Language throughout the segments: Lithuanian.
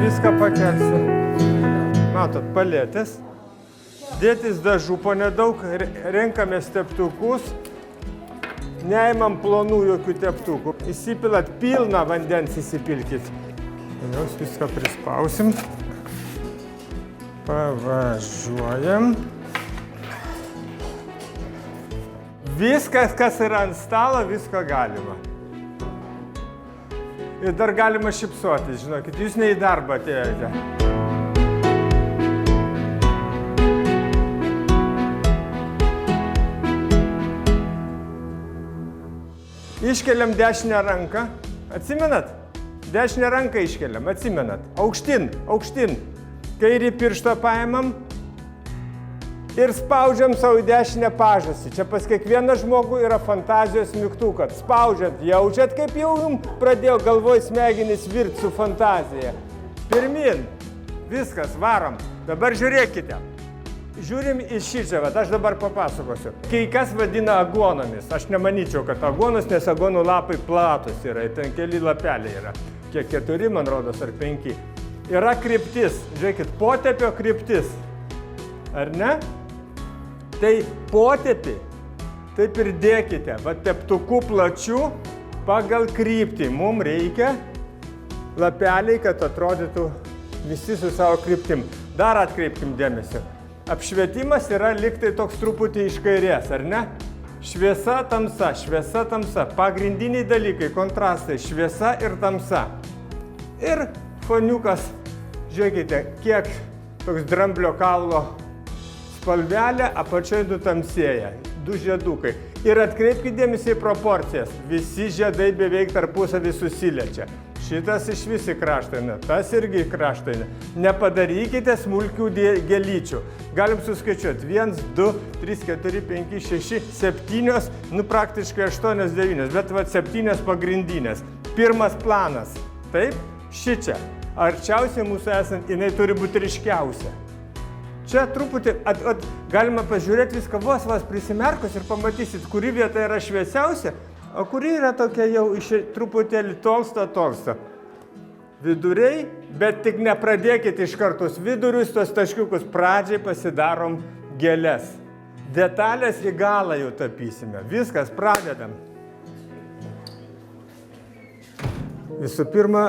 viską pakelsiu. Matot, palėtės. Dėtis dažų po nedaug, renkamės teptukus. Neimam plonų jokių teptukų. Įsipilat pilną vandens, įsipilkit. Jūs viską prispausim. Pavažiuojam. Viskas, kas yra ant stalo, visko galima. Ir dar galima šypsotis, žinokit, jūs ne į darbą atėjote. Iškeliam dešinę ranką. Atsimenat? Dešinę ranką iškeliam, atsimenat. Aukštyn, aukštyn. Kairį pirštą paimam ir spaudžiam savo dešinę pažasį. Čia pas kiekvieną žmogų yra fantazijos mygtukas. Spaudžiat, jaučiat, kaip jau jums pradėjo galvoj smegenys virti su fantazija. Pirmin. Viskas, varom. Dabar žiūrėkite. Žiūrim į šičia, bet aš dabar papasakosiu. Kai kas vadina agonomis. Aš nemanyčiau, kad agonos, nes agonų lapai platus yra. Ten keli lapeliai yra. Kiek 4, man rodos, ar 5. Yra kryptis. Žiūrėkit, potėpio kryptis. Ar ne? Tai potėpį, taip ir dėkite, va teptukų plačių pagal kryptį. Mums reikia lapeliai, kad atrodytų visi su savo kryptim. Dar atkreipkim dėmesį. Apšvietimas yra liktai toks truputį iš kairės, ar ne? Šviesa, tamsa, šviesa, tamsa. Pagrindiniai dalykai, kontrastai, šviesa ir tamsa. Ir foniukas, žiūrėkite, kiek toks dramblio kaulo spalvelė, apačioj nutamsėja, 2 žiedukai. Ir atkreipkite dėmesį į proporcijas. Visi žiedai beveik tarpusavį susiliečia. Šitas iš visi kraštaina, tas irgi kraštaina. Nepadarykite smulkių gėlyčių. Galim suskaičiuoti 1, 2, 3, 4, 5, 6, 7, nu praktiškai 8, 9, bet va 7 pagrindinės. Pirmas planas. Taip, šičia. Arčiausiai mūsų esant, jinai turi būti ryškiausia. Čia truputį, galima pažiūrėti viską vos prisimerkus ir pamatysit, kuri vieta yra šviesiausia, o kuri yra tokia jau truputėlį tolsta. Viduriai, bet tik nepradėkit iš kartos vidurius, tos taškiukus pradžiai pasidarom gėles. Detalės į galą jau tapysime. Viskas, pradedam. Visų pirma,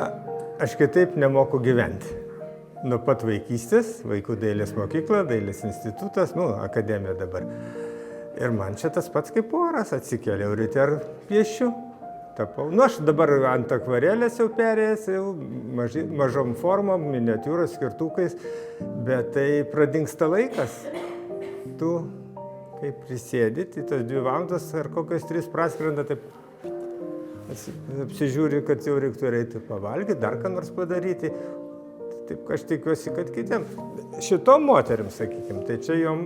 aš kitaip nemoku gyventi. Nuo pat vaikystės, vaikų dailės mokykla, dailės institutas, akademija dabar. Ir man čia tas pats kaip oras, atsikėliau ryte ir piešiu, tapau. Aš dabar ant akvarelės jau perėjęs, jau mažom formom, miniatiūros, skirtukais, bet tai pradingsta laikas. Tu, kaip prisėdit, į tas 2 valandas ar kokios 3 praskrenda, taip apsižiūri, kad jau reiktų eiti pavalgyti, dar ką nors padaryti. Taip, aš tikiuosi, kad kitiem, šitom moterim, sakykim, tai čia jom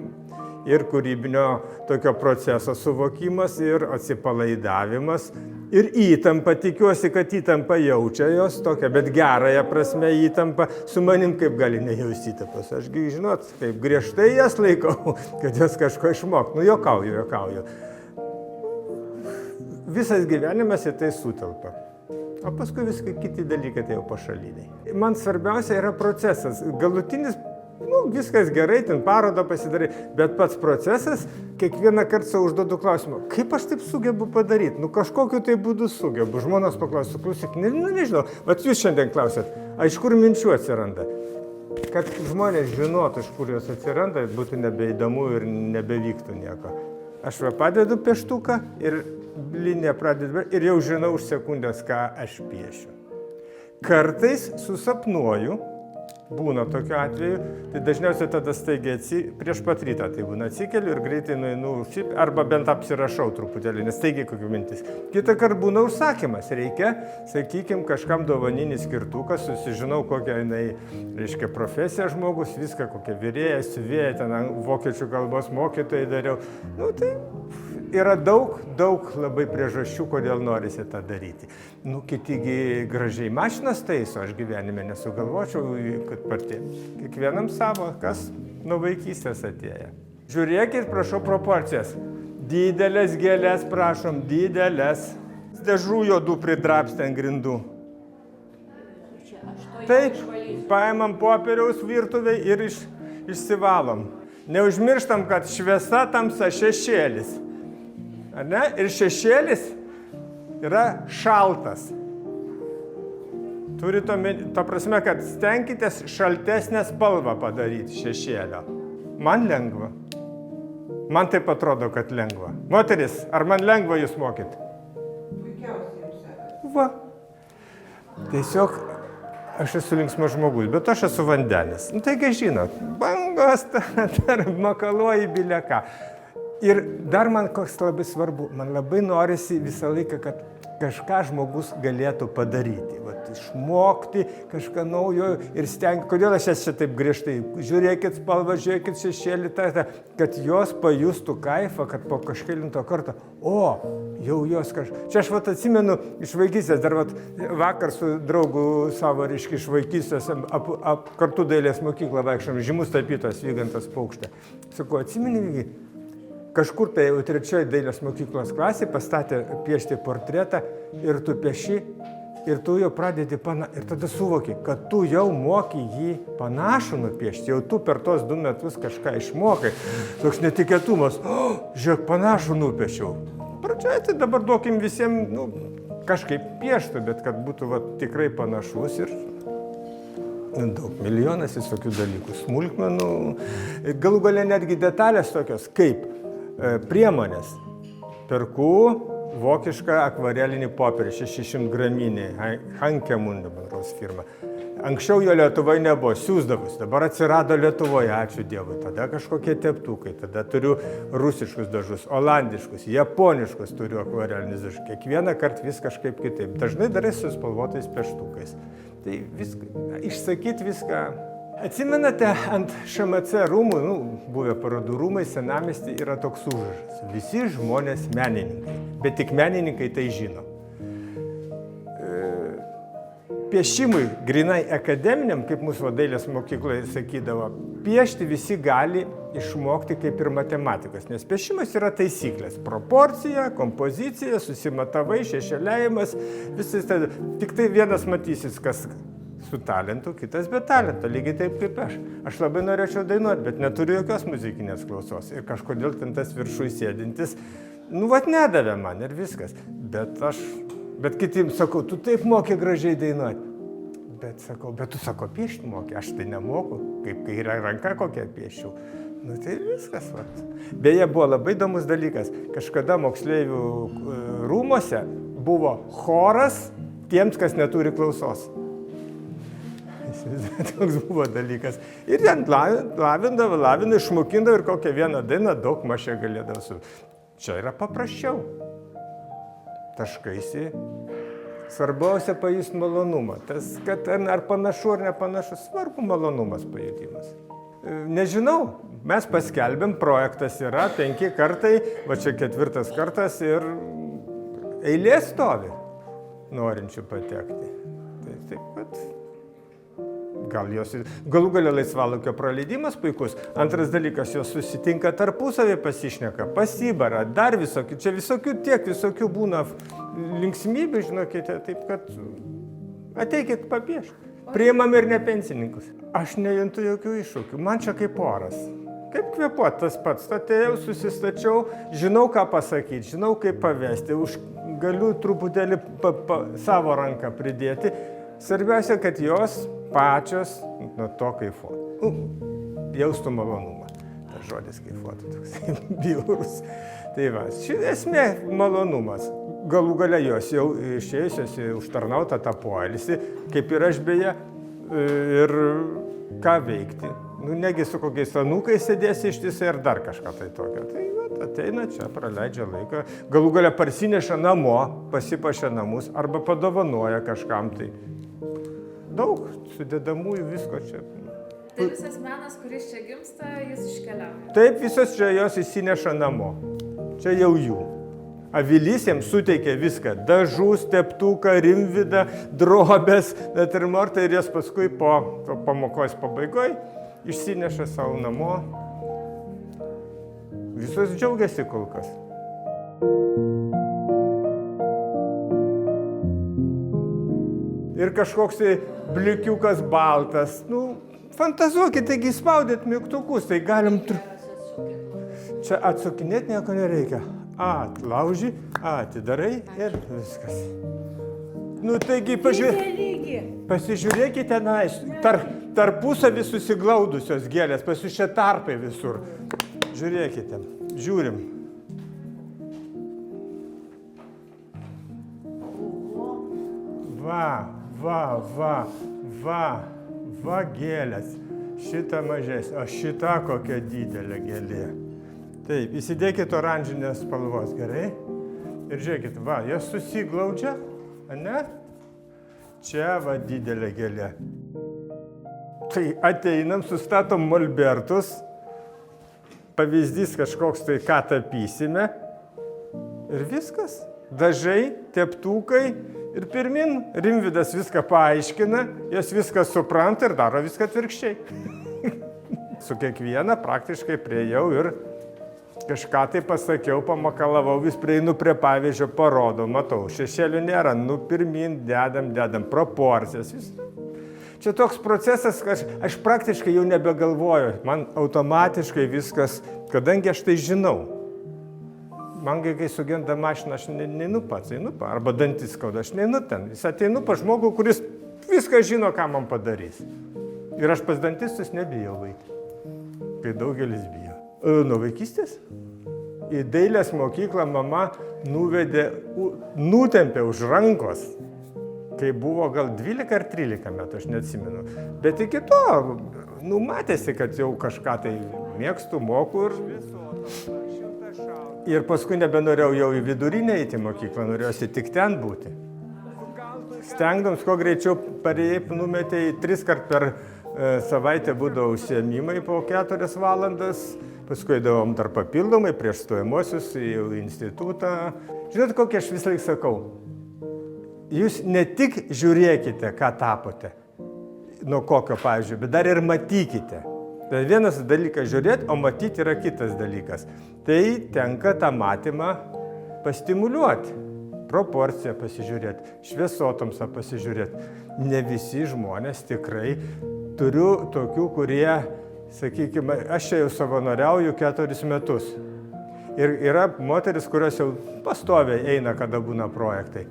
ir kūrybinio tokio proceso suvokimas, ir atsipalaidavimas, ir įtampa, tikiuosi, kad įtampa jaučia jos tokia, bet gerąją prasme įtampa, su manim kaip gali nejausti įtampos. Ašgi, žinot, kaip griežtai jas laikau, kad jas kažko išmok. Juokauju. Visas gyvenimas į tai sutelpa. O paskui viskai kiti dalykai tai jau pašaliniai. Man svarbiausia yra procesas. Galutinis, viskas gerai, ten parodą pasidarai, bet pats procesas, kiekvieną kartą savo užduodu klausimą, kaip aš taip sugebu padaryti? Kažkokiu tai būdu sugebu. Žmonos paklausiu, klausyk, nežinau, bet jūs šiandien klausėt, iš kur minčių atsiranda? Kad žmonės žinotų, iš kur jos atsiranda, būtų nebeįdomu ir nebevyktų nieko. Aš padedu pieštuką ir liniją pradedu ir jau žinau už sekundės, ką aš piešiu. Kartais susapnuoju, būna tokiu atveju, tai dažniausiai tada staigiai prieš pat rytą tai būna atsikeliu ir greitai nueinu, arba bent apsirašau truputėlį, nes staigiai kokių mintis. Kitą kartą būna užsakymas, reikia, sakykim, kažkam dovaninį skirtuką, susižinau, kokią jinai, reiškia, profesiją žmogus, viską, kokią virėją, siuvėją, ten vokiečių kalbos mokytojai dariau. Tai yra daug labai priežasčių, kodėl norisi tą daryti. Kitigi gražiai mašinas taiso, aš gyvenime nesugalvočiau, kad partiem. Kiekvienam savo, kas nuo vaikystės atėjo. Žiūrėkit, prašau, proporcijas. Didelės gėlės, prašom, didelės. Dažų juodų pridrapstę ant grindų. Taip, paimam popieriaus virtuvėj ir išsivalom. Neužmirštam, kad šviesa, tamsa, šešėlis. Ar ne? Ir šešėlis yra šaltas. Turite omeny, ta prasme, kad stenkitės šaltesnę spalvą padaryti šešėlio. Man lengva. Man taip atrodo, kad lengva. Moteris, ar man lengva jūs mokyti? Puikiausiai jums sekasi. Va. Tiesiog aš esu linksmas žmogus, bet aš esu vandenis. Nu, taigi žinot, bangos tarp makaluoji bileką. Ir dar man koks labai svarbu, man labai norisi visą laiką, kad kažką žmogus galėtų padaryti. Vat, išmokti kažką naujo ir stengti. Kodėl aš esu taip griežtai? Žiūrėkit spalvą, žiūrėkit šešėlį, kad jos pajustų kaifą, kad po kažkelinto karto, jau jos kažką. Čia aš vat atsimenu iš vaikystės, dar vat vakar su draugu savo, reiškia, iš vaikystės kartu dailės mokyklą vaikščiom, žymus tapytojas Vygantas Paukštė. Sakau, atsimeni, kažkur tai jau trečioji dailės mokyklos klasė pastatė piešti portretą ir tu pieši ir tu jau pradedi ir tada suvoki, kad tu jau moki jį panašų nupiešti, jau tu per tos 2 metus kažką išmokai. Toks netikėtumas, žiūrėk, panašų nupiešiau. Pradžioje tai dabar duokim visiems, kažkaip pieštų, bet kad būtų tikrai panašus ir daug, milijonas visokių dalykų, smulkmenų, galų gale netgi detalės tokios kaip priemonės. Perku vokišką akvarelinį popierį, 600 graminį, Hankemunde bendros firma. Anksčiau jo Lietuvoje nebuvo, siūsdavus, dabar atsirado Lietuvoje, ačiū Dievui. Tada kažkokie teptukai, tada turiu rusiškus dažus, olandiškus, japoniškus turiu akvarelinius dažus. Kiekvieną kartą vis kažkaip kitaip. Dažnai darai su spalvotais pieštukais. Tai išsakyti viską. Atsimenate, ant ŠMC rūmų, buvę parodų rūmai, senamiesty yra toks užrašas. Visi žmonės menininkai, bet tik menininkai tai žino. Piešimui, grinai akademiniam, kaip mūsų dailės mokykloje sakydavo, piešti visi gali išmokti kaip ir matematikos, nes piešimas yra taisyklės. Proporcija, kompozicija, susimatavai, šešėliavimas, visas tai. Tik tai vienas matysis, kas su talentu, kitas be talento, lygiai taip kaip aš. Aš labai norėčiau dainuoti, bet neturiu jokios muzikinės klausos. Ir kažkodėl ten tas viršui sėdintis, nedavė man ir viskas. Bet kitim sakau, tu taip moki gražiai dainuoti. Bet tu sako, piešti moki, aš tai nemoku, kaip kai yra ranka kokia piešiau. Tai viskas. Beje, buvo labai įdomus dalykas. Kažkada moksleivių rūmose buvo choras tiems, kas neturi klausos. Toks buvo dalykas. Ir ten lavindavo, išmokindavo ir kokią vieną dainą daug mažai galėdavo su. Čia yra paprasčiau. Taškaisi. Svarbiausia pajusti malonumą. Tas, kad ar panašu ar nepanašu, svarbu malonumas pajutimas. Nežinau, mes paskelbėm, projektas yra 5 kartai, va čia 4 kartas ir eilė stovi norinčių patekti. Tai taip pat. Galų gale laisvalaikio praleidimas puikus. Antras dalykas, jos susitinka tarpusavį, pasišneka, pasibara, dar visokių. Čia visokių būna linksmybių, žinokite, taip kad ateikit papiešti. Priimam ir nepensininkus. Aš nejuntu jokių iššūkių, man čia kaip oras. Kaip kvėpuot, tas pats. Atėjau, susistačiau, žinau, ką pasakyti, žinau, kaip pavesti, galiu truputėlį savo ranką pridėti. Svarbiausia, kad jos pačios nuo to kaifuotų. Jaustų malonumą. Tas žodis kaifuotų toks bjaurus. Tai va, ši esmė malonumas. Galų gale jos jau išėjusios užtarnautą tą poilsį, kaip ir aš beje, ir ką veikti. Negi su kokiais anūkais sėdėsi ištisai ir dar kažką tai tokio. Tai va, ateina čia, praleidžia laiką. Galų gale parsineša namo, pasipašia namus arba padovanoja kažkam tai. Daug sudedamųjų visko čia. Tai visas menas, kuris čia gimsta, jis iškeliauja. Taip, visas čia jos įsineša namo. Čia jau jų. Avilys jiems suteikia viską. Dažus, teptuką, rimvidą, drobės, natirimortą ir jas paskui po pamokos pabaigoje išsineša savo namo. Visos džiaugiasi kol kas. ir kažkoks tai bliukiukas baltas. Nu, fantazuokit, taigi spaudėt mygtukus, tai galim... Čia atsukinėti nieko nereikia. Atlauži, atidarai ir viskas. Nu, taigi pasižiūrėkite, tarpusavį susiglaudusios gėlės, pas jūs čia tarpai visur. Žiūrėkite, žiūrim. Va gėlės. Šita mažesnė, o šita kokia didelė gėlė. Taip, įsidėkit oranžinės spalvos, gerai? Ir žiūrėkit, va, jos susiglaudžia, ane? Čia va didelė gėlė. Tai ateinam, sustatom molbertus, pavyzdys kažkoks tai, ką tapysime. Ir viskas. Dažai, teptukai ir pirmin. Rimvydas viską paaiškina, jos viską supranta ir daro viską atvirkščiai. Su kiekviena praktiškai priejau ir kažką tai pasakiau, pamakalavau, vis prieinu prie pavyzdžio, parodau, matau, šešėlių nėra, nu pirmin, dedam, proporcijas. Čia toks procesas, kad aš praktiškai jau nebegalvoju, man automatiškai viskas, kadangi aš tai žinau. Man kai sugenda mašina, aš neinu pats, arba dantis skauda, aš neinu ten. Jis ateinu pas žmogų, kuris viską žino, ką man padarys. Ir aš pas dantistus nebijau eiti, kai daugelis bijo. Nuo vaikystės. Į dailės mokyklą mama nutempė už rankos, kai buvo gal 12 ar 13 metų, aš neatsimenu. Bet iki to, matėsi, kad jau kažką tai mėgstu, moku ir paskui nebenorėjau jau į vidurinę eiti mokyklą, norėjausi tik ten būti. Stengdams, kuo greičiau parėjai, numetė į 3 kart per savaitę būdavo užsiėmimai po 4 valandas. Paskui eidavom dar papildomai prieš stojamuosius į institutą. Žinot, kokį aš vis laik sakau? Jūs ne tik žiūrėkite, ką tapote, nuo kokio pavyzdžio, bet dar ir matykite. Tai vienas dalykas žiūrėti, o matyti yra kitas dalykas. Tai tenka tą matymą pastimuliuoti. Proporciją pasižiūrėti, šviesotamsą pasižiūrėti. Ne visi žmonės tikrai turiu tokių, kurie... Sakykime, aš čia jau savanoriauju 4 metus. Ir yra moteris, kurios jau pastoviai eina, kada būna projektai.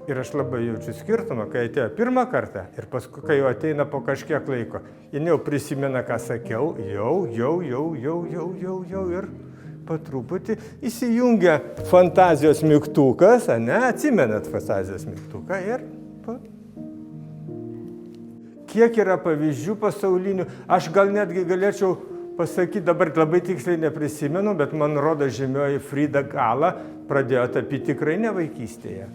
Ir aš labai jaučiu skirtumą, kai atėjo pirmą kartą ir paskui, kai jau ateina po kažkiek laiko. Jis jau prisimena, ką sakiau, jau ir po truputį įsijungia fantazijos mygtukas, atsimenat fantazijos mygtuką ir... Kiek yra pavyzdžių pasaulinių, aš gal netgi galėčiau pasakyti, dabar labai tiksliai neprisimenu, bet man rodo žymioji Frida Kahlo pradėjo tapyti tikrai ne vaikystėje.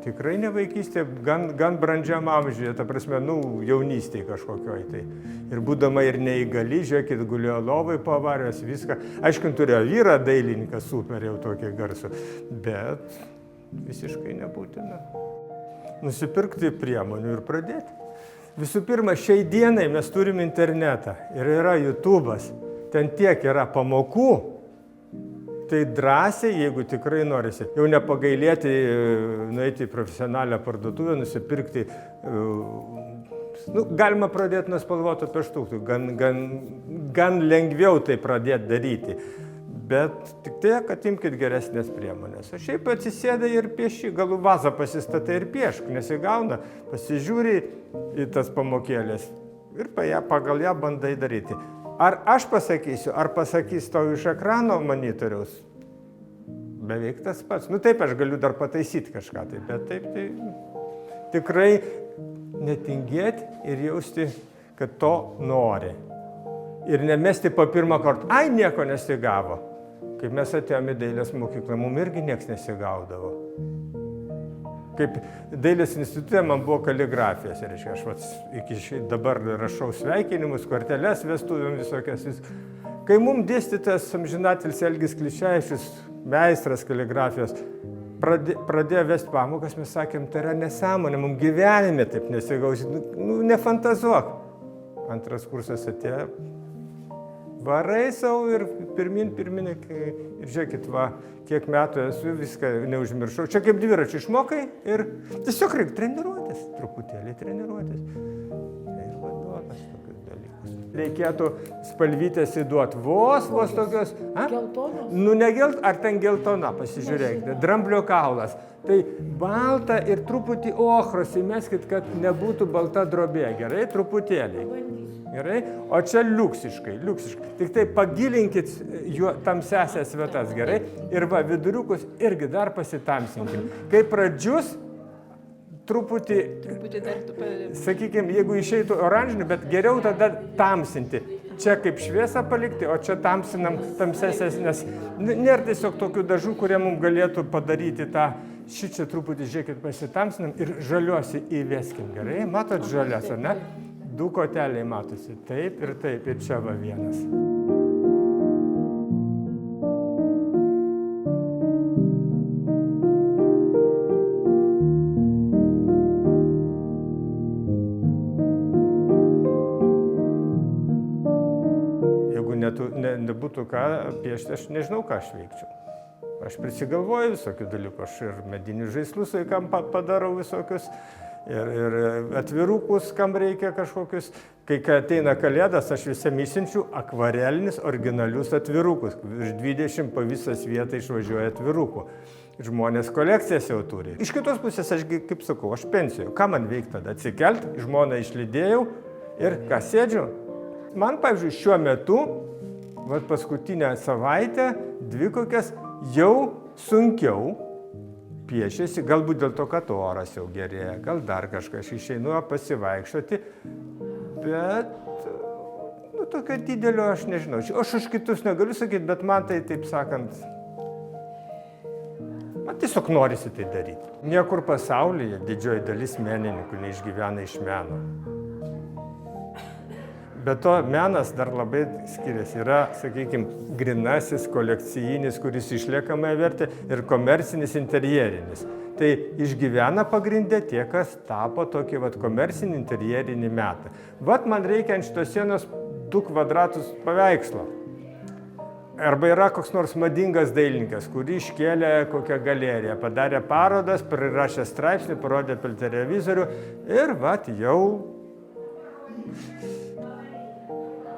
Tikrai ne vaikystėje, gan brandžiam amžiuje, ta prasme, jaunystėje kažkokioj tai. Ir būdama ir neįgali, žiūrėkit, gulėjo lovai po avarijos, viską. Aišku, turėjo vyrą dailininką, super jau tokį garsų, bet visiškai nebūtina. Nusipirkti priemonių ir pradėti. Visų pirma, šiai dienai mes turim internetą ir yra YouTube'as. Ten tiek yra pamokų, tai drąsiai, jeigu tikrai norisi, jau nepagailėti, nueiti į profesionalią parduotuvę, nusipirkti, galima pradėti nuo spalvotų pieštukų, gan lengviau tai pradėti daryti. Bet tik tai, kad imkite geresnės priemonės. O šiaip atsisėdai ir pieši, galų vazą pasistatai ir piešk, nesigauna, pasižiūri į tas pamokėlės ir pagal ją bandai daryti. Ar aš pasakysiu, ar pasakys tau iš ekrano monitoriaus? Beveik tas pats. Taip, aš galiu dar pataisyti kažką, bet taip, tai tikrai netingėti ir jausti, kad to nori. Ir nemesti po pirmą kartą, nieko nesigavo. Kai mes atėjome į dailės mokyklą, mums irgi niekas nesigaudavo. Kaip dailės institute man buvo kaligrafijos, reiškia, aš iki dabar rašau sveikinimus, korteles, vestuvėm visokias. Kai mums dėstytas amžinatilis Elgis Kliševičius, meistras kaligrafijos, pradėjo vesti pamokas, mes sakėm, tai yra nesąmonė, mums gyvenime taip nesigausi, nefantazuok. Antras kursas atėjo, Varai savo ir pirmin, ir žiūrėkit, va, kiek metų esu, viską neužmiršau. Čia kaip dviračių išmokai ir tiesiog reikia treniruotis, truputėlį treniruotis. Ir vaduotas tokius dalykus. Reikėtų spalvytės įduoti vos tokios. Geltonos? Nu, ar ten geltona, pasižiūrėkite, dramblio kaulas. Tai balta ir truputį ochros įmeskit, kad nebūtų balta drobė, gerai, truputėlį. Gerai, o čia liuksiškai. Tik tai pagilinkit tamsiasias vietas, gerai, ir va, viduriukus irgi dar pasitamsinkim. Kai pradžius, truputį sakykime, jeigu išeitų oranžinį, bet geriau tada tamsinti. Čia kaip šviesą palikti, o čia tamsinam tamsesės, nes nėra tiesiog tokių dažų, kurie mums galėtų padaryti tą. Šičia truputį, žiūrėkit, pasitamsinam ir žaliuosi įveskim, gerai? Matot žalias, ar ne? 2 koteliai matosi, taip, ir čia va vienas. Jeigu nebūtų ką piešti, aš nežinau, ką aš veikčiau. Aš prisigalvoju visokių dalykų, aš ir medinius žaislus vaikam padarau visokius, ir atvirukus, kam reikia kažkokius. Kai ateina kalėdas, aš visiems išsiunčiu akvarelinius originalius atvirukus. Virš 20 po visą vietą išvažiuoja atvirukų. Žmonės kolekcijas jau turi. Iš kitos pusės, aš kaip sakau, aš pensijoju. Ką man veikti tada? Atsikelt, žmoną išlydėjau ir ką sėdžiu? Man, pavyzdžiui, šiuo metu, paskutinę savaitę, 2 kokias, jau sunkiau piešiasi, galbūt dėl to, kad oras jau gerėja, gal dar kažkas išeinu pasivaikščioti, bet tokio didelio aš nežinau. Aš už kitus negaliu sakyti, bet man tai, taip sakant, man tiesiog norisi tai daryti. Niekur pasaulyje didžioji dalis menininkų neišgyvena iš meno. Bet to menas dar labai skiriasi. Yra, sakykime, grinasis, kolekcijinis, kuris išliekamąją vertę, ir komercinis, interjerinis. Tai išgyvena pagrindė tie, kas tapo tokį komercinį interjerinį metą. Man reikia ant šitos sienos 2 kvadratus paveikslo. Arba yra koks nors madingas dailininkas, kurį iškėlė kokią galeriją, padarė parodas, prirašė straipsnį, parodė per televizorių ir jau...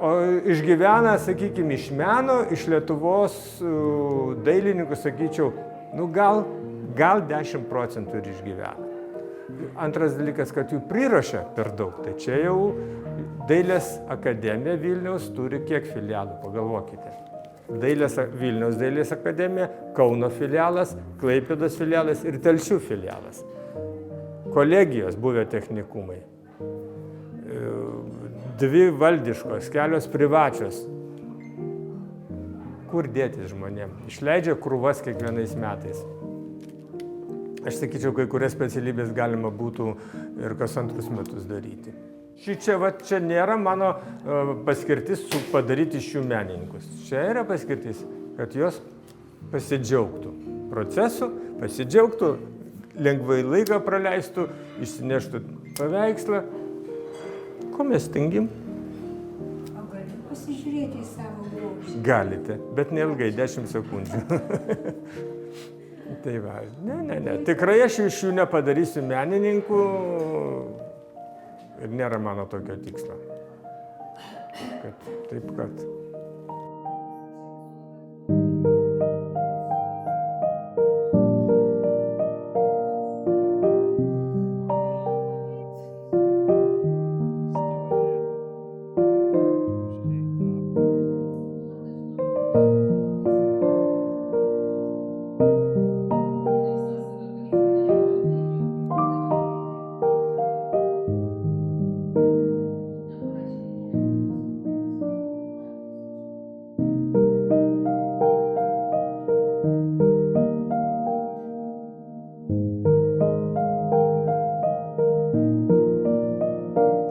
O išgyvena, sakykime, iš meno, iš Lietuvos dailininkų, sakyčiau, gal 10% ir išgyvena. Antras dalykas, kad jų priruošia per daug. Tai čia jau Dailės akademija Vilniaus turi kiek filialų, pagalvokite. Vilniaus Dailės akademija, Kauno filialas, Klaipėdos filialas ir Telšių filialas. Kolegijos buvę technikumai. 2 valdiškos, kelios privačios. Kur dėtis žmonėm? Išleidžia krūvas kiekvienais metais. Aš sakyčiau, kai kurias specialybės galima būtų ir kas 2 metus daryti. Čia nėra mano paskirtis padaryti iš jų menininkus. Čia yra paskirtis, kad jos pasidžiaugtų procesu, pasidžiaugtų, lengvai laiką praleistų, išsineštų paveikslą. Ko mes tingim? O galite pasižiūrėti į savo grožį? Galite, bet neilgai, 10 sekundžių. Tai va, ne. Tikrai aš iš jų nepadarysiu menininkų ir nėra mano tokio tikslo. Taip kad.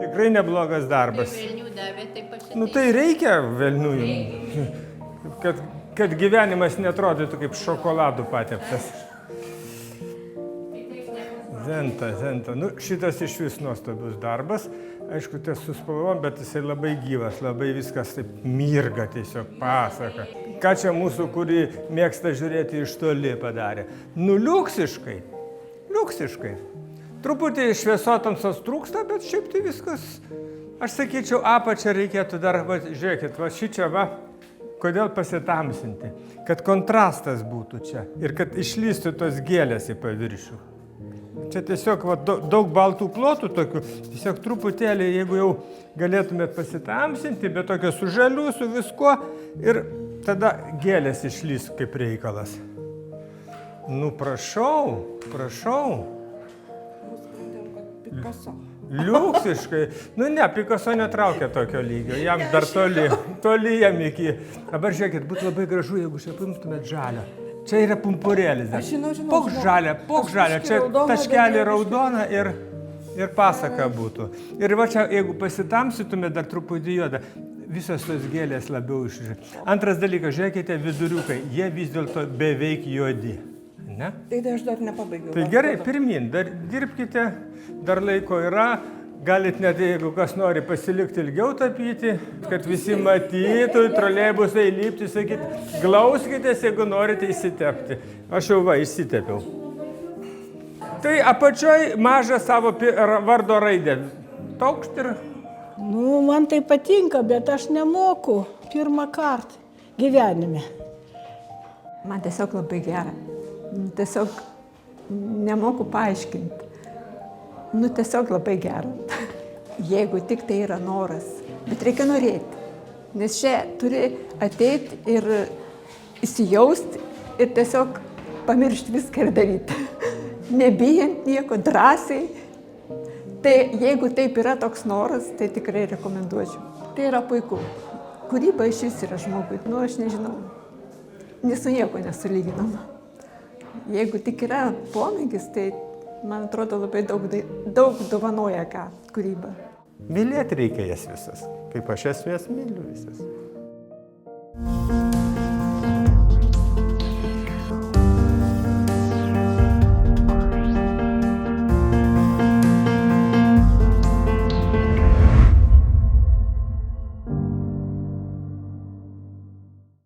Tikrai neblogas darbas. Tai reikia velnių, kad gyvenimas neatrodytų kaip šokoladų pateptas. Zenta. Šitas iš vis nuostabus darbas. aišku, tas su spalvom, bet jisai labai gyvas, labai viskas taip mirga, tiesiog pasaka. Ką čia mūsų, kuri mėgsta žiūrėti iš toli, padarė? Nu, liuksiškai. Liuksiškai. Truputį šviesotamsos trūksta, bet šiaip tai viskas, aš sakyčiau, apačią reikėtų dar, va, žiūrėkit, va šičia, va, kodėl pasitamsinti, kad kontrastas būtų čia ir kad išlystų tos gėlės į paviršių. Čia tiesiog va, daug baltų plotų tokių, tiesiog truputėlį, jeigu jau galėtumėt pasitamsinti, bet tokio su žaliu, su viskuo ir tada gėlės išlys kaip reikalas. Nu, prašau, prašau. Liuksiškai. Nu ne, Picasso netraukia tokio lygio, jam dar toli jam iki. Dabar žiūrėkit, būtų labai gražu, jeigu čia paimtumėt žalią. Čia yra pumpurėlis. Aš žinau. Pok žalią, čia taškelį raudoną ir pasaka būtų. Ir va čia, jeigu pasitamsytumėt dar truputį juodą, visos tos gėlės labiau išžiūrėt. Antras dalykas, žiūrėkite, viduriukai, jie vis dėlto beveik juodi. Ne? Tai aš dar nepabaigiau. Tai gerai, pirmin, dar dirbkite, dar laiko yra, galit net, jeigu kas nori pasilikti ilgiau tapyti, kad visi matytų, troleibusai lipti, sakyt, glauskitės, jeigu norite įsitepti. Aš jau va, įsitepiau. Tai apačioj mažą savo vardo raidę. Taukšt ir... Nu, man tai patinka, bet aš nemoku pirmą kartą gyvenime. Man tiesiog labai gera. Tiesiog nemoku paaiškinti. Nu, tiesiog labai gera. Jeigu tik tai yra noras. Bet reikia norėti. Nes čia turi ateiti ir įsijausti ir tiesiog pamiršti viską ir daryti. Nebijant nieko, drąsiai. Tai jeigu taip yra toks noras, tai tikrai rekomenduočiau. Tai yra puiku. Kūryba iš vis yra žmogui. Nu, aš nežinau. Nes su nieko nesulyginama. Jeigu tik yra pomėgis, tai man atrodo labai daug dovanoja ką kūryba. Mylėti reikia jas visas, kaip aš jas myliu visas.